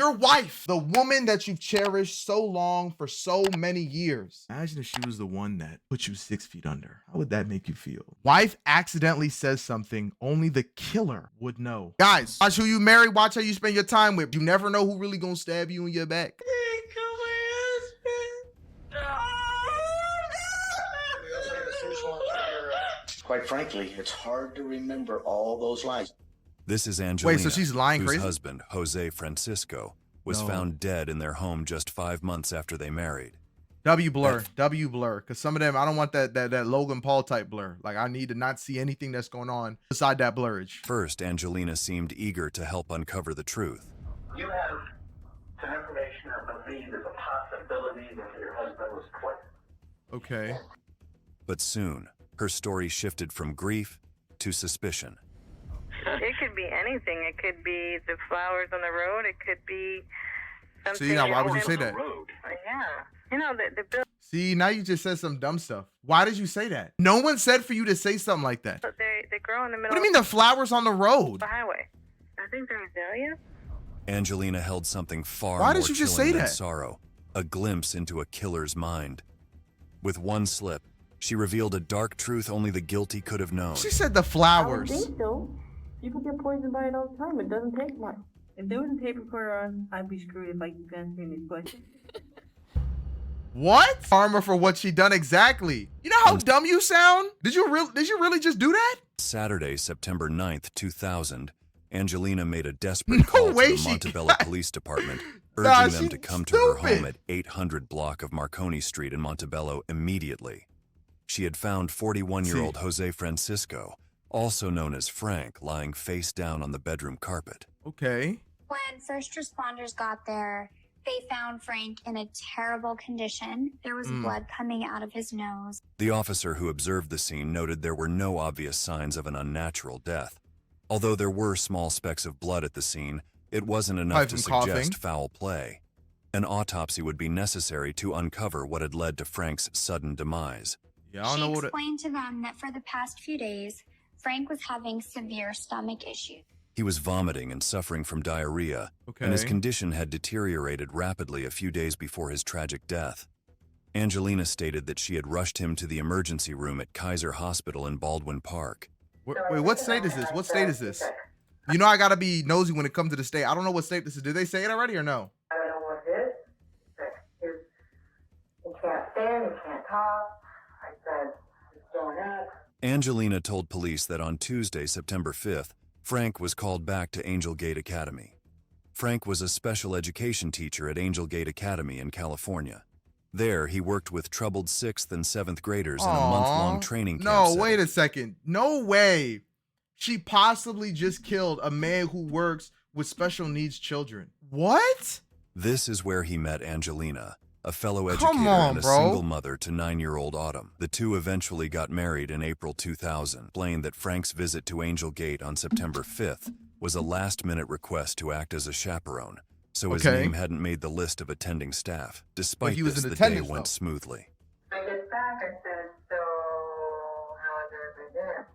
your wife, the woman that you've cherished so long for so many years. Imagine if she was the one that put you 6 feet under. How would that make you feel? Wife accidentally says something only the killer would know. Guys, watch who you marry, watch how you spend your time with. You never know who really gonna stab you in your back. Quite frankly, it's hard to remember all those lies. This is Angelina, Wait, so she's lying whose crazy? husband, Jose Francisco, was found dead in their home just 5 months after they married. W blur, because some of them, I don't want that Logan Paul type blur. Like, I need to not see anything that's going on beside that blurrage. First, Angelina seemed eager to help uncover the truth. You have some information I believe there's a possibility that your husband was poisoned. Okay. But soon, her story shifted from grief to suspicion. It could be anything. It could be the flowers on the road. It could be something. See, now why would you say that? Yeah. You know, the bill. See, now you just said some dumb stuff. Why did you say that? No one said for you to say something like that. The girl in the middle. What do you mean the flowers on the road? The highway. I think they're azaleas. Angelina held something far Why more did you just chilling say than that? sorrow, a glimpse into a killer's mind. With one slip, she revealed a dark truth only the guilty could have known. She said the flowers. I don't think so. People get poisoned by it all the time. It doesn't take much. If there was a tape recorder on, I'd be screwed if I keep answering these questions. What? Karma for what she done exactly. You know how dumb you sound? Did you really just do that? Saturday, September 9th, 2000, Angelina made a desperate call to the Montebello Police Department, urging them to come to her home at 800 block of Marconi Street in Montebello immediately. She had found 41-year-old Jose Francisco, also known as Frank, lying face down on the bedroom carpet. Okay. When first responders got there, they found Frank in a terrible condition. There was blood coming out of his nose. The officer who observed the scene noted there were no obvious signs of an unnatural death. Although there were small specks of blood at the scene, it wasn't enough to suggest foul play. An autopsy would be necessary to uncover what had led to Frank's sudden demise. Yeah, I don't know what explained to them that for the past few days, Frank was having severe stomach issues. He was vomiting and suffering from diarrhea, and his condition had deteriorated rapidly a few days before his tragic death. Angelina stated that she had rushed him to the emergency room at Kaiser Hospital in Baldwin Park. Wait, what state is this? What state is this? You know I gotta be nosy when it comes to the state. I don't know what state this is. Did they say it already or no? I don't know what it is. He can't stand, he can't talk. I said, he's going up. Angelina told police that on Tuesday, September 5th, Frank was called back to Angel Gate Academy. Frank was a special education teacher at Angel Gate Academy in California. There, he worked with troubled 6th and 7th graders in a month-long training camp. No, wait a second. No way. She possibly just killed a man who works with special needs children. What? This is where he met Angelina, a fellow educator and a single mother to 9-year-old Autumn. The two eventually got married in April 2000. Explained that Frank's visit to Angel Gate on September 5th was a last-minute request to act as a chaperone, so his name hadn't made the list of attending staff. Despite this, the day went smoothly. I get back, I said, so how is everything there?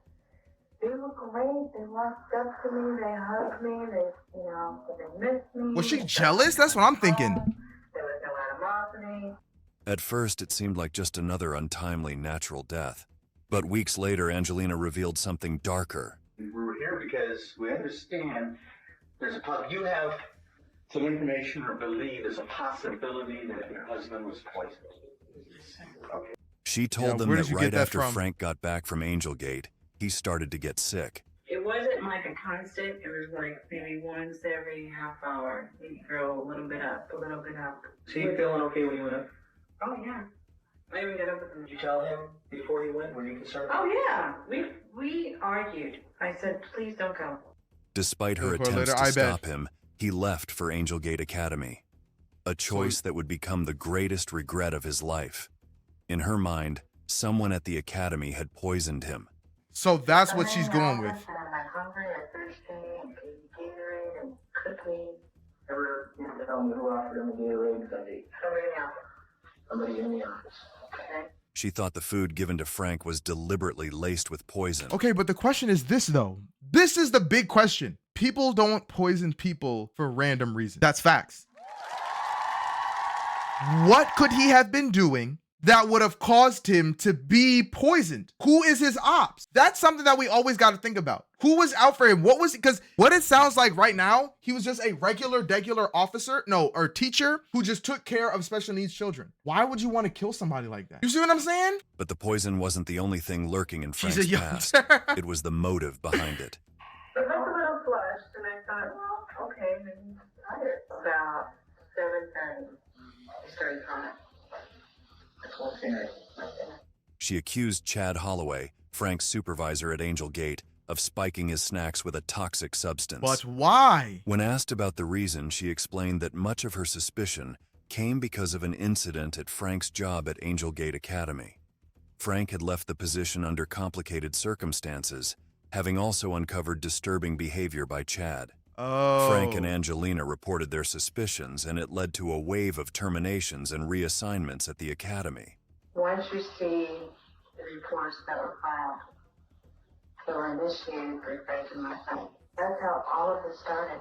They were great. They walked up to me, they hugged me, they missed me. Was she jealous? That's what I'm thinking. There was no animosity. At first, it seemed like just another untimely natural death. But weeks later, Angelina revealed something darker. We were here because we understand you have some information or believe there's a possibility that your husband was poisoned. Okay. She told them that right after Frank got back from Angel Gate, he started to get sick. It wasn't like a constant. It was like maybe once every half hour. He'd throw a little bit up, a little bit up. So you feeling okay when you went up? Oh, yeah. I even got up with him. Did you tell him before he went? Were you concerned? Oh, yeah. We argued. I said, please don't go. Despite her attempts to stop him, he left for Angel Gate Academy, a choice that would become the greatest regret of his life. In her mind, someone at the academy had poisoned him. So that's what she's going with. I'm hungry, I'm thirsty, I'm Gatorade and cookies. Ever tell me who offered him a Gatorade? Somebody in the office. Okay. She thought the food given to Frank was deliberately laced with poison. Okay, but the question is this, though. This is the big question. People don't poison people for random reasons. That's facts. What could he have been doing that would have caused him to be poisoned? Who is his ops? That's something that we always got to think about. Who was out for him? What was, because what it sounds like right now, he was just a regular officer, or teacher who just took care of special needs children. Why would you want to kill somebody like that? You see what I'm saying? But the poison wasn't the only thing lurking in She's Frank's a past. It was the motive behind it. It looked a little flushed, and I thought, well, okay, maybe he's tired. About 7:30, I started crying. That's one thing I did. She accused Chad Holloway, Frank's supervisor at Angel Gate, of spiking his snacks with a toxic substance. But why? When asked about the reason, she explained that much of her suspicion came because of an incident at Frank's job at Angel Gate Academy. Frank had left the position under complicated circumstances, having also uncovered disturbing behavior by Chad. Oh. Frank and Angelina reported their suspicions, and it led to a wave of terminations and reassignments at the academy. Once you see the reports that were filed, they were initiated by Frank and myself. That's how all of this started.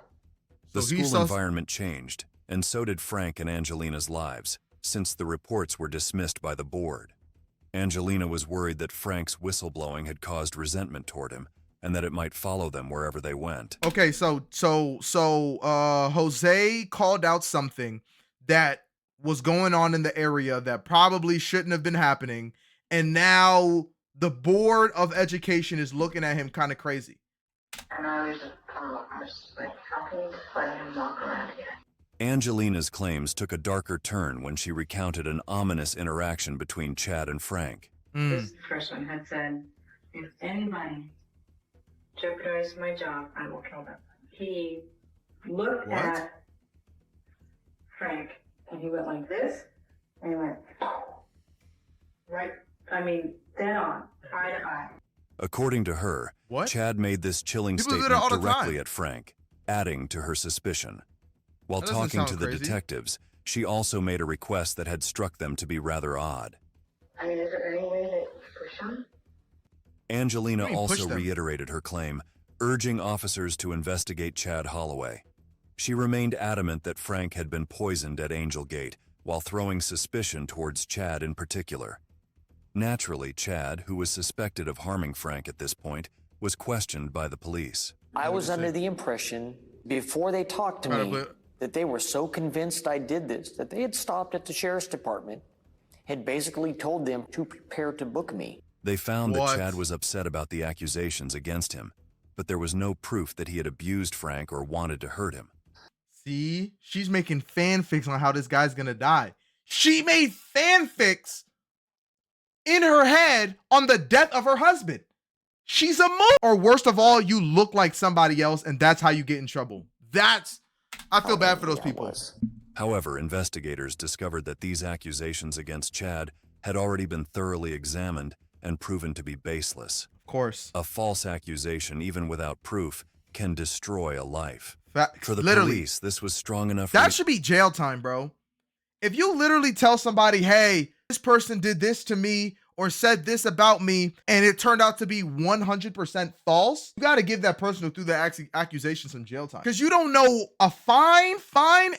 The So he school saw- environment changed, and so did Frank and Angelina's lives, since the reports were dismissed by the board. Angelina was worried that Frank's whistleblowing had caused resentment toward him, and that it might follow them wherever they went. Okay, so Jose called out something that was going on in the area that probably shouldn't have been happening, and now the board of education is looking at him kind of crazy. And I was just like, how can you just let him walk around here? Angelina's claims took a darker turn when she recounted an ominous interaction between Chad and Frank. This person had said, if anybody jeopardizes my job, I will kill them. He looked What? at Frank and he went like this, and he went right, I mean, dead on, eye to eye. According to her, What? Chad made this chilling People do that statement all the directly time. at Frank, adding to her suspicion. While That doesn't talking to sound the crazy. detectives, she also made a request that had struck them to be rather odd. I mean, is there any way that you push him? Angelina What do you mean, push also them? reiterated her claim, urging officers to investigate Chad Holloway. She remained adamant that Frank had been poisoned at Angel Gate, while throwing suspicion towards Chad in particular. Naturally, Chad, who was suspected of harming Frank at this point, was questioned by the police. I was under the impression, before they talked to me, but- that they were so convinced I did this, that they had stopped at the sheriff's department, had basically told them to prepare to book me. They found What? that Chad was upset about the accusations against him, but there was no proof that he had abused Frank or wanted to hurt him. See, she's making fanfics on how this guy's gonna die. She made fanfics in her head on the death of her husband. She's a Or worst of all, you look like somebody else, and that's how you get in trouble. I feel bad for those people. However, investigators discovered that these accusations against Chad had already been thoroughly examined and proven to be baseless. Of course. A false accusation, even without proof, can destroy a life. Facts. For the Literally. police, this was strong enough. That should be jail time, bro. If you literally tell somebody, hey, this person did this to me or said this about me, and it turned out to be 100% false, you got to give that person who threw the accusation some jail time. Because you don't know a fine,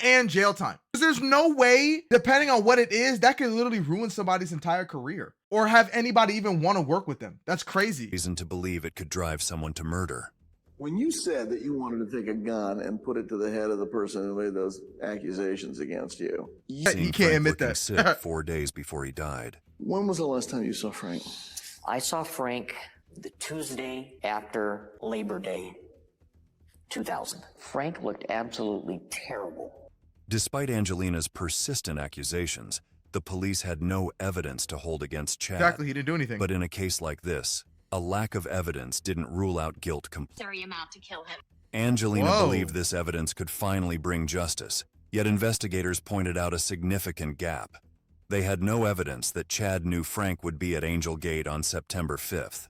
and jail time. Because there's no way, depending on what it is, that could literally ruin somebody's entire career or have anybody even want to work with them. That's crazy. reason to believe it could drive someone to murder. When you said that you wanted to take a gun and put it to the head of the person who made those accusations against you, He Seeing can't Frank admit looking that. sick 4 days before he died. when was the last time you saw Frank? I saw Frank the Tuesday after Labor Day, 2000. Frank looked absolutely terrible. Despite Angelina's persistent accusations, the police had no evidence to hold against Chad. Exactly, he didn't do anything. But in a case like this, a lack of evidence didn't rule out guilt completely. Sorry, I'm out to kill him. Angelina Whoa. believed this evidence could finally bring justice, yet investigators pointed out a significant gap. They had no evidence that Chad knew Frank would be at Angel Gate on September 5th.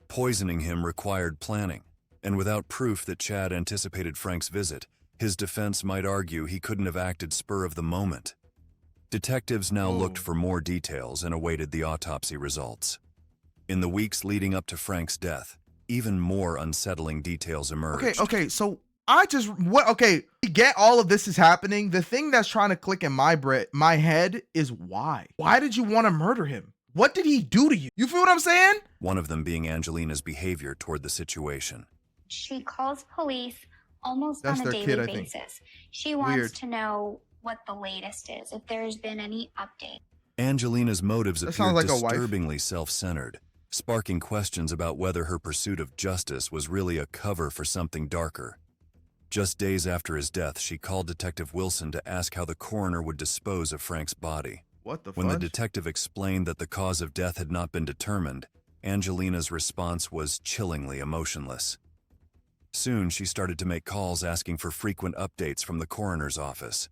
Poisoning him required planning, and without proof that Chad anticipated Frank's visit, his defense might argue he couldn't have acted spur of the moment. Detectives now looked for more details and awaited the autopsy results. In the weeks leading up to Frank's death, even more unsettling details emerged. Okay, so Okay, we get all of this is happening. The thing that's trying to click in my head is why? Why did you want to murder him? What did he do to you? You feel what I'm saying? One of them being Angelina's behavior toward the situation. She calls police almost That's on a their daily kid, I think. basis. She wants Weird. to know what the latest is, if there's been any update. Angelina's motives That appeared sounds like a wife. disturbingly self-centered, sparking questions about whether her pursuit of justice was really a cover for something darker. Just days after his death, she called Detective Wilson to ask how the coroner would dispose of Frank's body. What the When the fudge? detective explained that the cause of death had not been determined, Angelina's response was chillingly emotionless. Soon, she started to make calls asking for frequent updates from the coroner's office.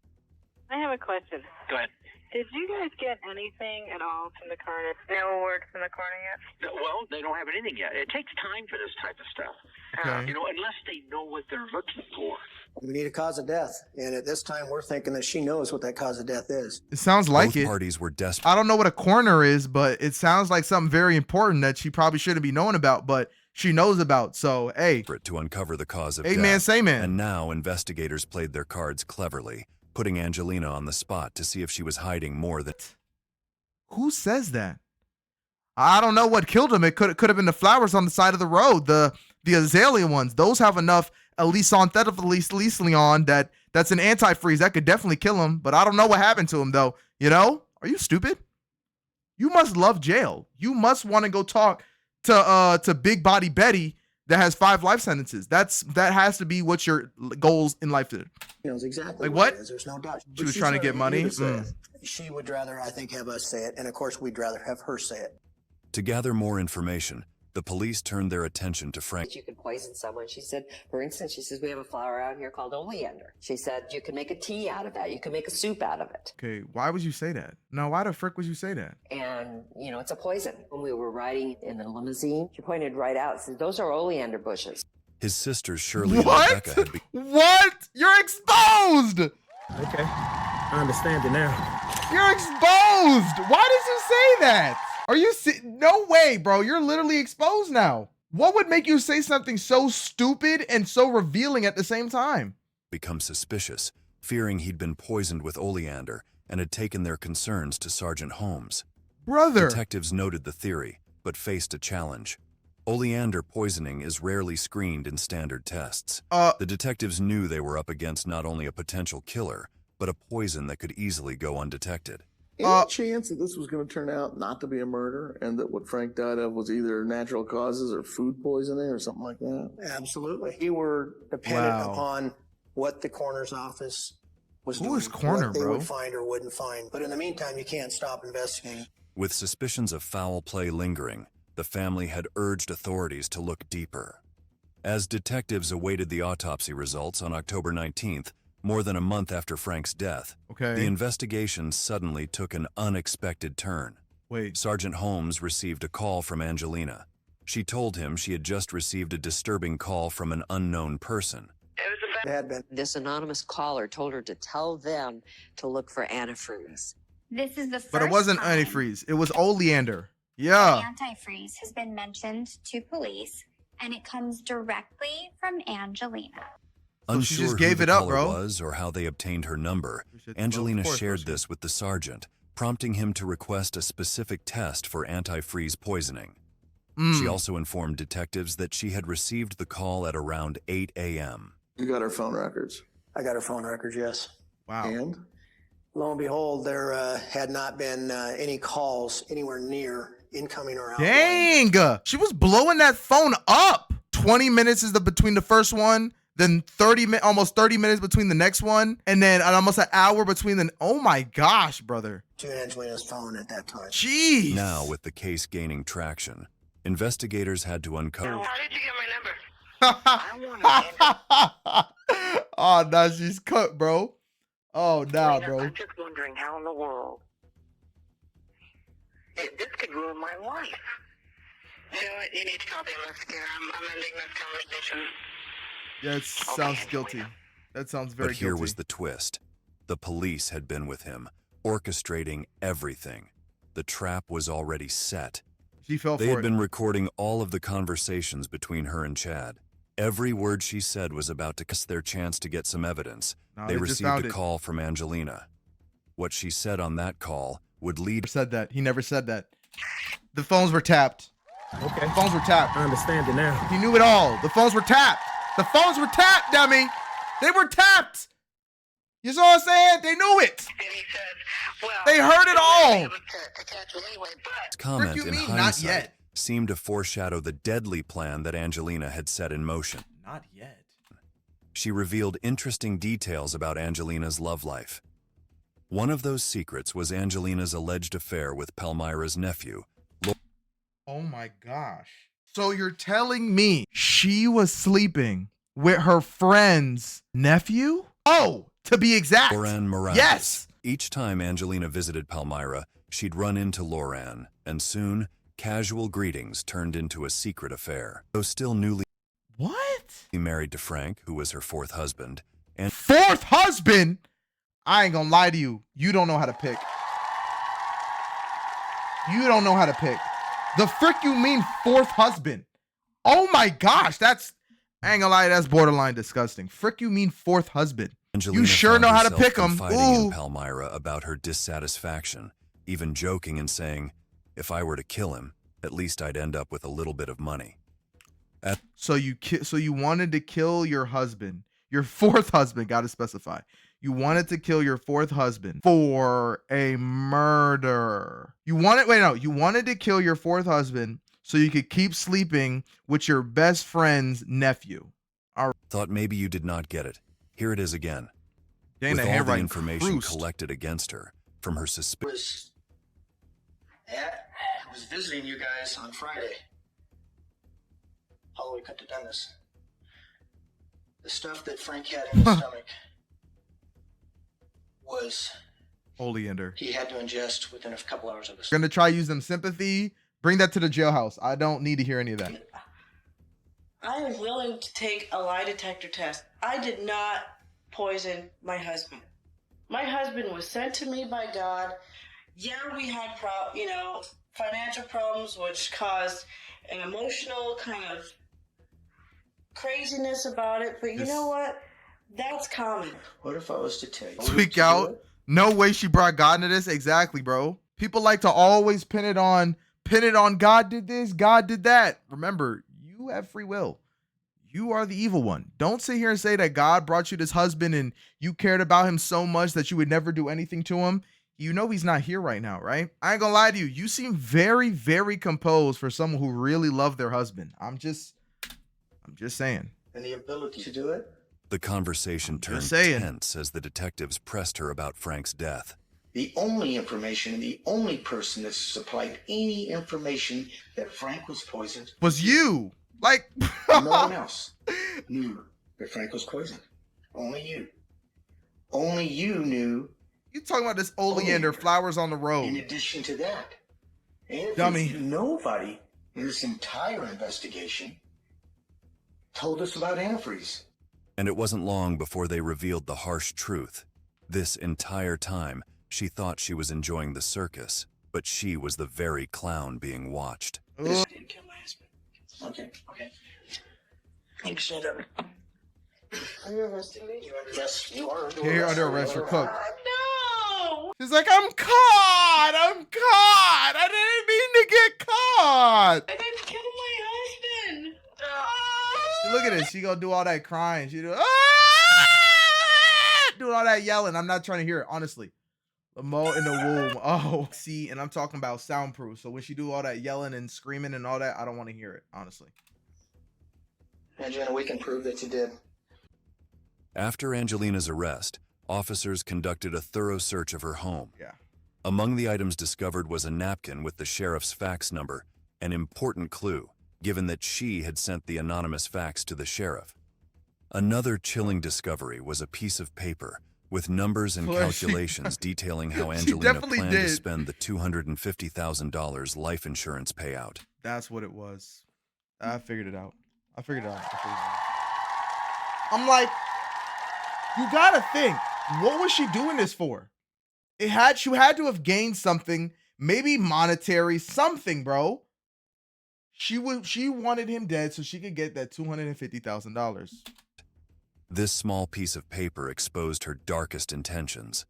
I have a question. Go ahead. Did you guys get anything at all from the coroner? No word from the coroner yet? Well, they don't have anything yet. It takes time for this type of stuff. Okay. Unless they know what they're looking for. We need a cause of death. And at this time, we're thinking that she knows what that cause of death is. It sounds like Both it. parties were desperate. I don't know what a coroner is, but it sounds like something very important that she probably shouldn't be knowing about, but she knows about. So, hey, To uncover the cause of amen, death. say man. And now investigators played their cards cleverly, putting Angelina on the spot to see if she was hiding more than... Who says that? I don't know what killed him. It could have been the flowers on the side of the road, the azalea ones. Those have enough Leon that's an antifreeze that could definitely kill him. But I don't know what happened to him though. You know? Are you stupid? You must love jail. You must want to go talk to Big Body Betty that has 5 life sentences. That has to be what your goals in life is. She knows exactly Like what what? it is. There's no doubt. She was trying to get money. She would rather, I think, have us say it. And of course, we'd rather have her say it. To gather more information, the police turned their attention to Frank. You could poison someone. She said, for instance, she says, we have a flower out here called oleander. She said, you can make a tea out of that. You can make a soup out of it. Okay, why would you say that? No, why the frick would you say that? And, it's a poison. When we were riding in the limousine, she pointed right out and said, those are oleander bushes. His sisters Shirley and What? Rebecca had What? You're exposed! Okay, I understand it now. You're exposed! Why did you say that? Are you no way, bro. You're literally exposed now. What would make you say something so stupid and so revealing at the same time? become suspicious, fearing he'd been poisoned with oleander and had taken their concerns to Sergeant Holmes. Brother! Detectives noted the theory, but faced a challenge. Oleander poisoning is rarely screened in standard tests. The detectives knew they were up against not only a potential killer, but a poison that could easily go undetected. Any chance that this was going to turn out not to be a murder and that what Frank died of was either natural causes or food poisoning or something like that? Absolutely. We were dependent upon what the coroner's office was doing. Who is coroner, what they bro? would find or wouldn't find. But in the meantime, you can't stop investigating. With suspicions of foul play lingering, the family had urged authorities to look deeper. As detectives awaited the autopsy results on October 19th, more than a month after Frank's death, the investigation suddenly took an unexpected turn. Sergeant Holmes received a call from Angelina. She told him she had just received a disturbing call from an unknown person. This anonymous caller told her to tell them to look for antifreeze. This is the first But it wasn't time antifreeze. It was oleander. Yeah. antifreeze has been mentioned to police, and it comes directly from Angelina. So she Unsure just gave who it the up, caller bro. was or how they obtained her number, Angelina shared this with the sergeant, prompting him to request a specific test for antifreeze poisoning. She also informed detectives that she had received the call at around 8 a.m. You got her phone records? I got her phone records, yes. Wow. And? Lo and behold, there had not been any calls anywhere near incoming or outgoing. Dang! She was blowing that phone up. 20 minutes is between the first one, then almost 30 minutes between the next one, and then almost an hour between the. Oh my gosh, brother! To Angelina's phone at that time. Jeez. Now, with the case gaining traction, investigators had to uncover. How did you get my number? Oh, now she's cooked, bro. Oh, now, bro. I'm just wondering how in the world. This could ruin my life. You know what? You need to call the investigator. I'm ending this conversation. Yeah, it sounds guilty. That sounds very But here guilty. was the twist. The police had been with him, orchestrating everything. The trap was already set. She fell They for had it. been recording all of the conversations between her and Chad. Every word she said was about to kiss their chance to get some evidence. No, They just received found a it. call from Angelina. What she said on that call would lead... Never said that. He never said that. The phones were tapped. Okay. The phones were tapped. I understand it now. He knew it all. The phones were tapped. The phones were tapped, dummy. They were tapped. You saw what I'm saying? They knew it. They heard it all. comment Frick you in mean, not hindsight yet? seemed to foreshadow the deadly plan that Angelina had set in motion. Not yet. She revealed interesting details about Angelina's love life. One of those secrets was Angelina's alleged affair with Palmyra's nephew. Oh my gosh. So you're telling me she was sleeping with her friend's nephew? Oh, to be exact. Loran Morales. Yes. Each time Angelina visited Palmyra, she'd run into Loran, and soon, casual greetings turned into a secret affair. Though still newly married to Frank, who was her fourth husband, and fourth husband? I ain't gonna lie to you. You don't know how to pick. You don't know how to pick. The frick you mean fourth husband? Oh my gosh, I ain't gonna lie, that's borderline disgusting. Frick you mean fourth husband? Angelina you sure found know how to herself pick them. confiding in Palmyra about her dissatisfaction, even joking and saying, "If I were to kill him, at least I'd end up with a little bit of money." So you wanted to kill your husband, your fourth husband, gotta specify. You wanted to kill your fourth husband for a murder. You wanted to kill your fourth husband so you could keep sleeping with your best friend's nephew. Thought maybe you did not get it. Here it is again. Dang, with the all the handwriting information cruised. collected against her from her suspicion. I was visiting you guys on Friday. Holloway couldn't have done this. The stuff that Frank had in his stomach was Oleander. he had to ingest within a couple hours of this. Gonna try use them sympathy. Bring that to the jailhouse. I don't need to hear any of that. I am willing to take a lie detector test. I did not poison my husband. My husband was sent to me by God. Yeah, we had financial problems, which caused an emotional kind of craziness about it. But you know what? That's common. What if I was to tell you? Tweak out. No way she brought God into this. Exactly, bro. People like to always pin it on God did this, God did that. Remember, you have free will. You are the evil one. Don't sit here and say that God brought you this husband and you cared about him so much that you would never do anything to him. You know he's not here right now, right? I ain't gonna lie to you. You seem very, very composed for someone who really loved their husband. I'm just saying. And the ability to do it? The conversation turned tense as the detectives pressed her about Frank's death. The only information and the only person that supplied any information that Frank was poisoned was you. Like no one else knew that Frank was poisoned. Only you. Only you knew. You talking about this oleander, flowers on the road. In addition to that, dummy. Nobody in this entire investigation told us about antifreeze. And it wasn't long before they revealed the harsh truth. This entire time, she thought she was enjoying the circus, but she was the very clown being watched. This didn't kill my husband. Okay. You shut up. Are you arresting me? Yes, you are. You're under arrest. You're cooked. No! She's like, I'm caught. I didn't mean to get caught. I didn't kill my husband. Look at this. She gonna do all that crying. She doing all that yelling. I'm not trying to hear it, honestly. The mo in the womb. Oh, see, and I'm talking about soundproof. So when she do all that yelling and screaming and all that, I don't want to hear it, honestly. Angelina, we can prove that you did. After Angelina's arrest, officers conducted a thorough search of her home. Yeah. Among the items discovered was a napkin with the sheriff's fax number, an important clue, given that she had sent the anonymous fax to the sheriff. Another chilling discovery was a piece of paper with numbers and calculations detailing how Angelina planned to spend the $250,000 life insurance payout. That's what it was. I figured it out. I'm like, you gotta think, what was she doing this for? She had to have gained something, maybe monetary, something, bro. She wanted him dead so she could get that $250,000. This small piece of paper exposed her darkest intentions.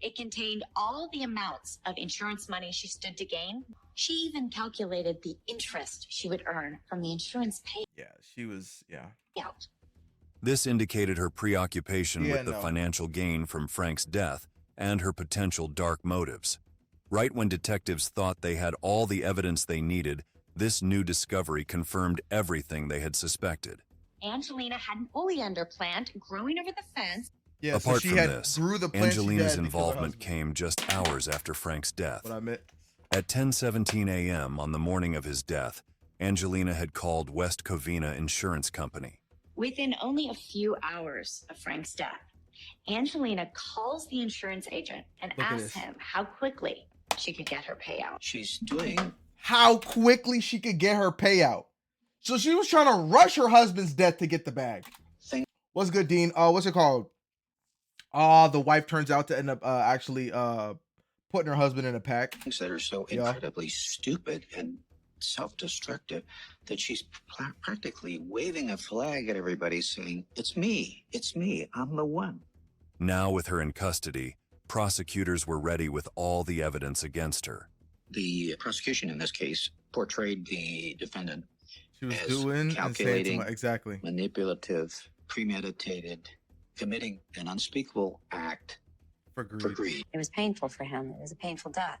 It contained all the amounts of insurance money she stood to gain. She even calculated the interest she would earn from the insurance payout. Yeah, she was, yeah. This indicated her preoccupation with the financial gain from Frank's death and her potential dark motives. Right when detectives thought they had all the evidence they needed, this new discovery confirmed everything they had suspected. Angelina had an oleander plant growing over the fence. Yeah, Apart so from this, Angelina's involvement involvement came just hours after Frank's death. What I meant. At 10:17 a.m. on the morning of his death, Angelina had called West Covina Insurance Company. Within only a few hours of Frank's death, Angelina calls the insurance agent and asks him how quickly she could get her payout. She's doing how quickly she could get her payout. So she was trying to rush her husband's death to get the bag. What's good, Dean? What's it called? The wife turns out to end up actually putting her husband in a pack. things that are so incredibly stupid and self-destructive that she's practically waving a flag at everybody saying, it's me, I'm the one. Now with her in custody, prosecutors were ready with all the evidence against her. The prosecution in this case portrayed the defendant She was as doing calculating, exactly, manipulative, premeditated, committing an unspeakable act for greed. It was painful for him. It was a painful death.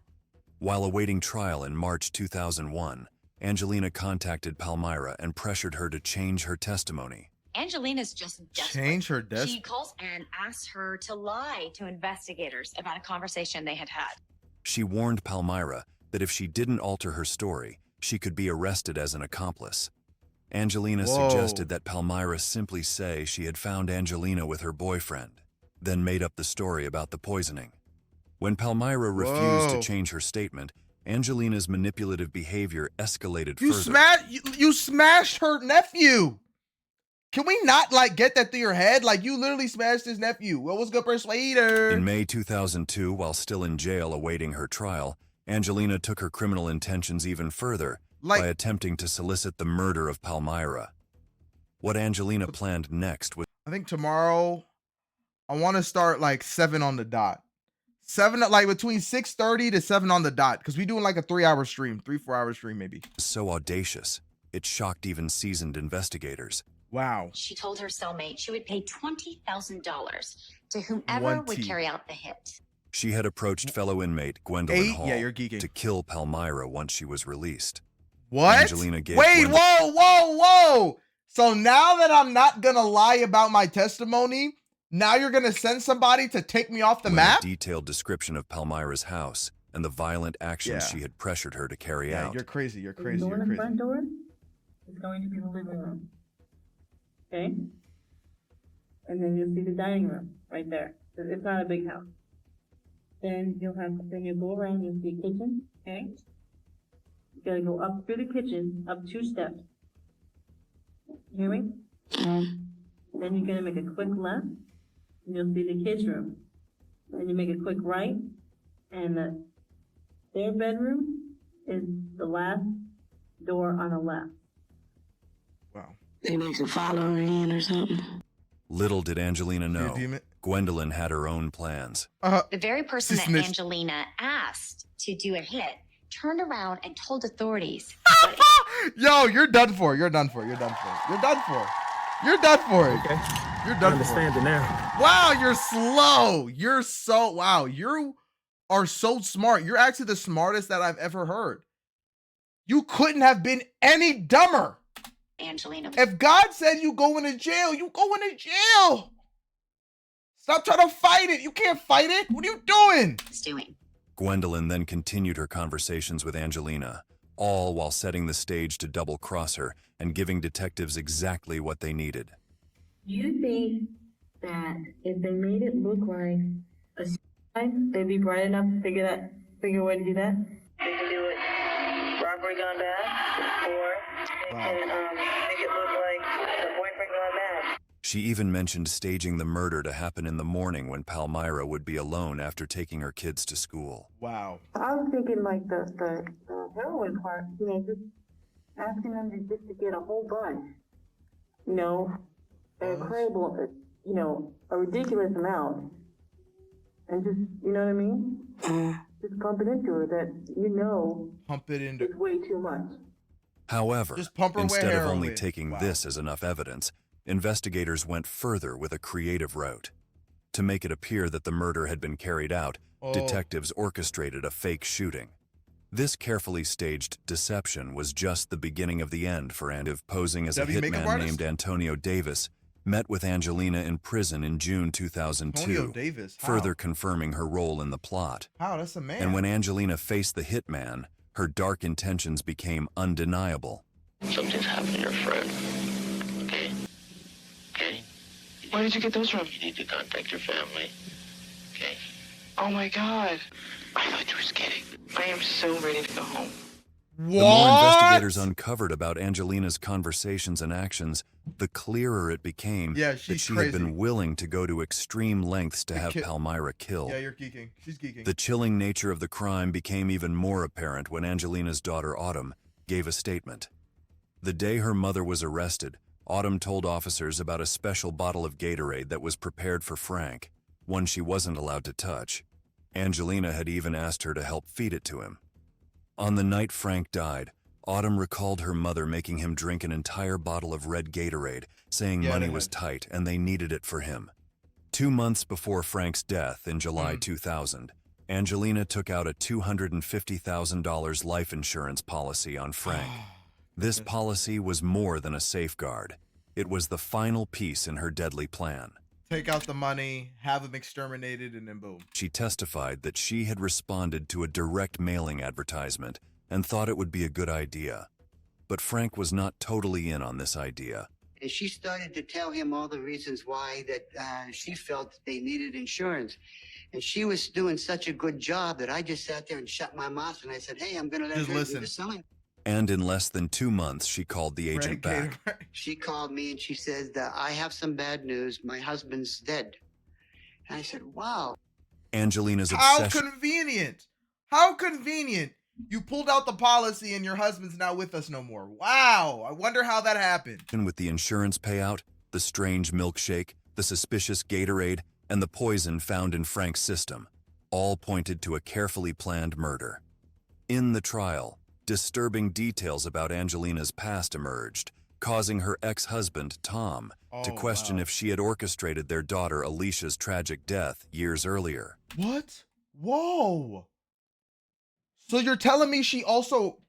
While awaiting trial in March 2001, Angelina contacted Palmyra and pressured her to change her testimony. Angelina's just desperate. Change her death. She calls and asks her to lie to investigators about a conversation they had had. She warned Palmyra that if she didn't alter her story, she could be arrested as an accomplice. Angelina suggested that Palmyra simply say she had found Angelina with her boyfriend, then made up the story about the poisoning. When Palmyra refused to change her statement, Angelina's manipulative behavior escalated further. You smashed her nephew. Can we not get that through your head? You literally smashed his nephew. What was good, persuader? In May 2002, while still in jail awaiting her trial, Angelina took her criminal intentions even further by attempting to solicit the murder of Palmyra. What Angelina planned next was... I think tomorrow, I want to start 7 on the dot. 7, between 6:30 to 7 on the dot, because we doing a 3-hour stream, 3-4-hour stream maybe. So audacious, it shocked even seasoned investigators. Wow. She told her cellmate she would pay $20,000 to whomever would carry out the hit. She had approached fellow inmate Gwendolyn Hall you're geeking. to kill Palmyra once she was released. What? Angelina gave Wait, whoa. So now that I'm not going to lie about my testimony, now you're going to send somebody to take me off the map? A detailed description of Palmyra's house and the violent actions she had pressured her to carry out. You're crazy. The door in the front door is going to be the living room. Okay? And then you'll see the dining room right there. It's not a big house. Then you'll go around, you'll see a kitchen, okay? You gotta go up through the kitchen, up 2 steps. You hear me? Then you're gonna make a quick left, and you'll see the kids' room. Then you make a quick right, and their bedroom is the last door on the left. Wow. They need to follow her in or something. Little did Angelina know, Gwendolyn had her own plans. The very person that Angelina asked to do a hit turned around and told authorities. Yo, you're done for. You're done for. Okay. You're done I understand it now. Wow, you're slow. Wow, you are so smart. You're actually the smartest that I've ever heard. You couldn't have been any dumber. Angelina. If God said you go into jail, you go into jail. Stop trying to fight it. You can't fight it. What are you doing? Gwendolyn then continued her conversations with Angelina, all while setting the stage to double-cross her and giving detectives exactly what they needed. You think that if they made it look like a suicide, they'd be bright enough to figure a way to do that? They can do it robbery gone bad, or they can make it look like the boyfriend gone bad. She even mentioned staging the murder to happen in the morning when Palmyra would be alone after taking her kids to school. Wow. I was thinking the heroin part, just asking them just to get a whole bunch, you know, an incredible, you know, a ridiculous amount, and just, you know what I mean? Just pump it into her that, you know, Pump it into. it's way too much. However, Just pump her with instead of only heroin. taking Wow. this as enough evidence, investigators went further with a creative route. To make it appear that the murder had been carried out, detectives orchestrated a fake shooting. This carefully staged deception was just the beginning of the end for Andy. Posing as a hitman named Antonio Davis, met with Angelina in prison in June 2002, Antonio Davis, how? further confirming her role in the plot. How? That's a man. And when Angelina faced the hitman, her dark intentions became undeniable. Something's happened to your friend. Okay? Okay? Where did you get those from? You need to contact your family. Okay? Oh my God. I thought you were kidding. I am so ready to go home. What? The more investigators uncovered about Angelina's conversations and actions, the clearer it became that she had been willing to go to extreme lengths to have Palmyra killed. Yeah, you're geeking. She's geeking. The chilling nature of the crime became even more apparent when Angelina's daughter, Autumn, gave a statement. The day her mother was arrested, Autumn told officers about a special bottle of Gatorade that was prepared for Frank, one she wasn't allowed to touch. Angelina had even asked her to help feed it to him. On the night Frank died, Autumn recalled her mother making him drink an entire bottle of red Gatorade, saying money was tight and they needed it for him. 2 months before Frank's death in July 2000, Angelina took out a $250,000 life insurance policy on Frank. This policy was more than a safeguard. It was the final piece in her deadly plan. Take out the money, have him exterminated, and then boom. She testified that she had responded to a direct mailing advertisement and thought it would be a good idea. But Frank was not totally in on this idea. And she started to tell him all the reasons why that she felt that they needed insurance. And she was doing such a good job that I just sat there and shut my mouth and I said, hey, I'm going to let her do the selling. And in less than 2 months, she called the agent back. She called me and she says that I have some bad news. My husband's dead. And I said, wow. Angelina's How obsession. convenient. How convenient. You pulled out the policy and your husband's not with us no more. Wow. I wonder how that happened. With the insurance payout, the strange milkshake, the suspicious Gatorade, and the poison found in Frank's system, all pointed to a carefully planned murder. In the trial, disturbing details about Angelina's past emerged, causing her ex-husband, Tom, to question if she had orchestrated their daughter Alicia's tragic death years earlier. What? Whoa. So you're telling me she also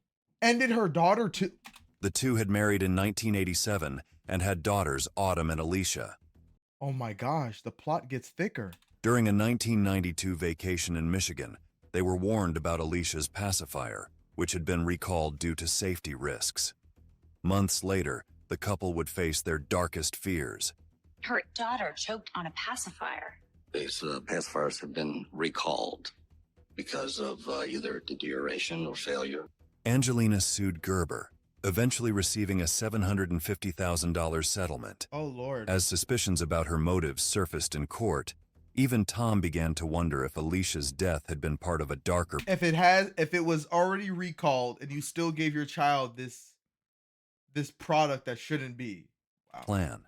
ended her daughter too? The two had married in 1987 and had daughters, Autumn and Alicia. Oh my gosh, the plot gets thicker. During a 1992 vacation in Michigan, they were warned about Alicia's pacifier, which had been recalled due to safety risks. Months later, the couple would face their darkest fears. Her daughter choked on a pacifier. These pacifiers have been recalled because of either deterioration or failure. Angelina sued Gerber, eventually receiving a $750,000 settlement. Oh, Lord. As suspicions about her motives surfaced in court, even Tom began to wonder if Alicia's death had been part of a darker if it was already recalled and you still gave your child this product that shouldn't be. Wow. plan.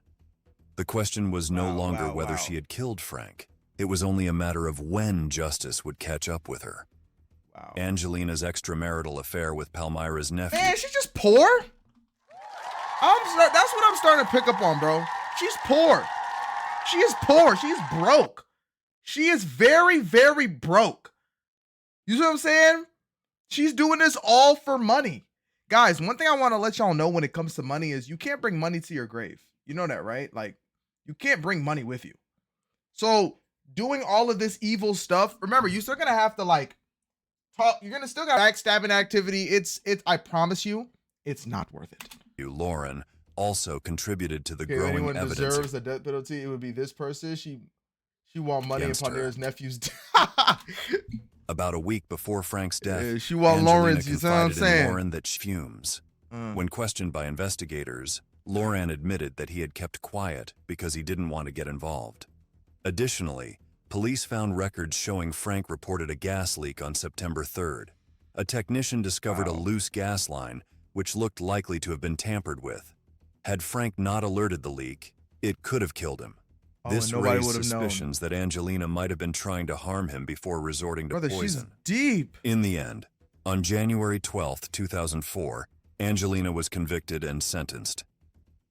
The question was no longer whether she had killed Frank. It was only a matter of when justice would catch up with her. Wow. Angelina's extramarital affair with Palmyra's nephew. Man, she's just poor. That's what I'm starting to pick up on, bro. She's poor. She is poor. She's broke. She is very, very broke. You see what I'm saying? She's doing this all for money. Guys, one thing I want to let y'all know when it comes to money is you can't bring money to your grave. You know that, right? Like, you can't bring money with you. So doing all of this evil stuff, remember, you're still going to have to like talk. You're going to still got backstabbing activity. It's, I promise you, it's not worth it. Lauren also contributed to the If growing anyone evidence deserves a death penalty, it would be this person. She want money upon their nephew's About a week before Frank's death, yeah, she want Angelina Lawrence, you know what I'm confided saying? in Lauren that she fumes. When questioned by investigators, Lauren admitted that he had kept quiet because he didn't want to get involved. Additionally, police found records showing Frank reported a gas leak on September 3rd. A technician discovered a loose gas line, which looked likely to have been tampered with. Had Frank not alerted the leak, it could have killed him. This raised suspicions that Angelina might have been trying to harm him before resorting to poison. She's deep. In the end, on January 12th, 2004, Angelina was convicted and sentenced.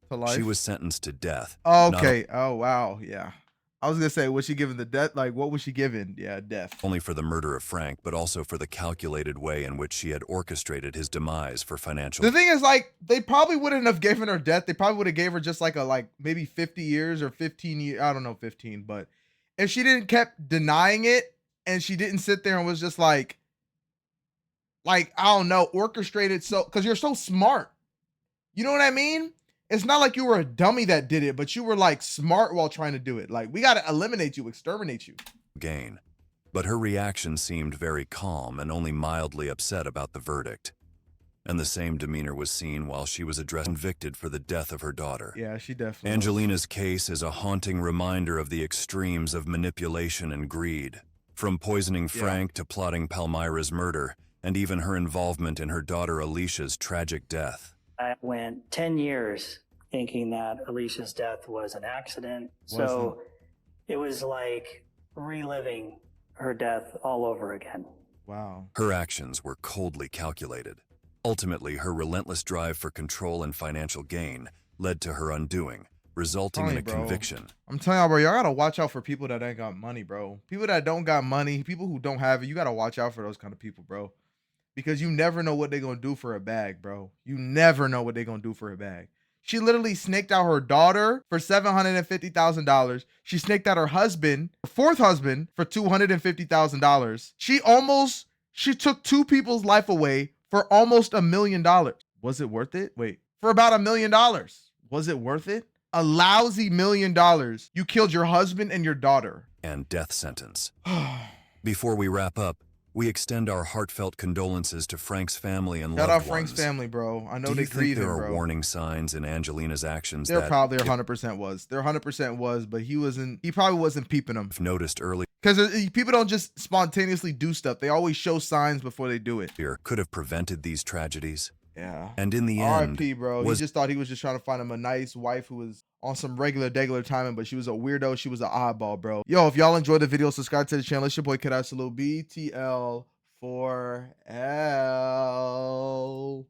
To life? She was sentenced to death. Okay. Oh, wow. Yeah. I was going to say, was she given the death? Like, what was she given? Yeah, death. Only for the murder of Frank, but also for the calculated way in which she had orchestrated his demise for financial. The thing is, like, they probably wouldn't have given her death. They probably would have gave her just like maybe 50 years or 15 years. I don't know, 15. But if she didn't kept denying it and she didn't sit there and was just like, I don't know, orchestrated because you're so smart. You know what I mean? It's not like you were a dummy that did it, but you were like smart while trying to do it. Like, we got to eliminate you, exterminate you. Gain. But her reaction seemed very calm and only mildly upset about the verdict. And the same demeanor was seen while she was convicted for the death of her daughter. Yeah, she definitely Angelina's case is a haunting reminder of the extremes of manipulation and greed. From poisoning Frank to plotting Palmyra's murder, and even her involvement in her daughter Alicia's tragic death. I went 10 years thinking that Alicia's death was an accident. So it was like reliving her death all over again. Wow. Her actions were coldly calculated. Ultimately, her relentless drive for control and financial gain led to her undoing, resulting in a conviction. I'm telling y'all, bro, y'all gotta watch out for people that ain't got money, bro. People that don't got money, people who don't have it, you gotta watch out for those kind of people, bro. Because you never know what they're going to do for a bag, bro. You never know what they're going to do for a bag. She literally snaked out her daughter for $750,000. She snaked out her husband, her fourth husband, for $250,000. She took two people's life away for almost $1 million. Was it worth it? Wait, for about $1 million. Was it worth it? A lousy $1 million. You killed your husband and your daughter. And death sentence. Before we wrap up, we extend our heartfelt condolences to Frank's family and loved ones. Shout out Frank's family, bro. I know they grieve him, bro. There are warning signs in Angelina's actions. There probably 100% was. There 100% was, but he probably wasn't peeping them. Noticed early. Because people don't just spontaneously do stuff. They always show signs before they do it. Could have prevented these tragedies. Yeah. And in the end, R.I.P., bro. He just thought he was just trying to find him a nice wife who was on some regular timing, but she was a weirdo. She was an oddball, bro. Yo, if y'all enjoyed the video, subscribe to the channel. It's your boy Kiddabsolute, BTL4L.